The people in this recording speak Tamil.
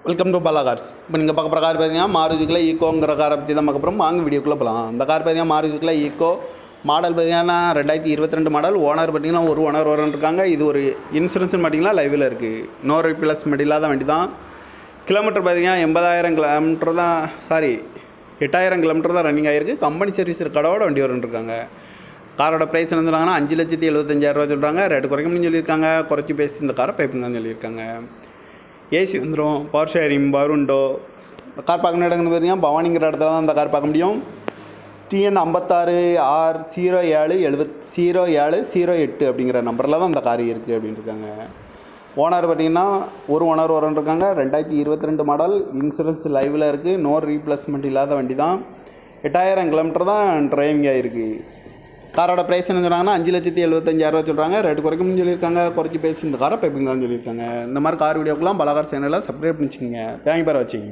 Welcome to Bala cars. இப்போ நீங்கள் பார்க்க போகிற கார் பார்த்தீங்கன்னா மாருதிக்குள்ள ஈக்கோங்கிற காரை பற்றி தான் பார்க்க போகிறோம். வாங்க வீடியோக்குள்ளே போகலாம். இந்த கார் பார்த்தீங்கன்னா மாருதிக்குள்ள ஈக்கோ மாடல் பார்த்தீங்கன்னா 2022 மாடல். ஓனர் பார்த்தீங்கன்னா ஒரு ஓனர் இருக்காங்க. இது ஒரு இன்சூரன்ஸ்னு பார்த்தீங்கன்னா லைவில் இருக்குது. நோ ரீப்ளேஸ்மெண்ட் இல்லாத வண்டி தான். கிலோமீட்டர் பார்த்தீங்கன்னா 80,000 கிலோமீட்டர் தான், 8,000 கிலோமீட்டர் தான் ரன்னிங் ஆகிருக்கு. கம்பெனி சர்வீஸ் கடவோட வண்டி இருக்காங்க. காரோட ப்ரைஸ் என்ன சொல்கிறாங்கன்னா 5,75,000 சொல்கிறாங்க. ரேட்டு குறைக்கணும்னு சொல்லியிருக்காங்க. குறைச்சி பேசி இந்த காரை பைப்புன்னு சொல்லியிருக்காங்க. ஏசி வந்துடும், பவர் ஷேரிங், பருண்டோ. இந்த கார் பார்க்கணும் இடங்கன்னு பார்த்தீங்கன்னா பவானிங்கிற இடத்துல தான் இந்த கார் பார்க்க முடியும். TN 56R070708 அப்படிங்கிற நம்பரில் தான் இந்த கார் இருக்குது அப்படின்னு இருக்காங்க. ஓனர் பார்த்திங்கன்னா ஒரு ஓனர் இருக்காங்க. 2022 மாடல், இன்சூரன்ஸ் லைவில் இருக்குது. நோ ரீப்ளேஸ்மெண்ட் இல்லாத வண்டி தான். 8,000 கிலோமீட்டர் தான் டிரைவிங் ஆகிருக்கு. காரோட ப்ரைஸ் என்ன சொன்னாங்கன்னா 5,75,000 சொல்கிறாங்க. ரேட்டு குறைக்கணும்னு சொல்லியிருக்காங்க. குறைச்சி பேசி இந்த காரை பைப்பிங் தான் சொல்லியிருக்காங்க. இந்த மாதிரி கார் வீடியோக்கெல்லாம் Bala கார் சேனலில் சப்ஸ்கிரைப் பண்ணிச்சுக்கோங்க. தேங்க்யூ ஃபார் வாட்சிங்.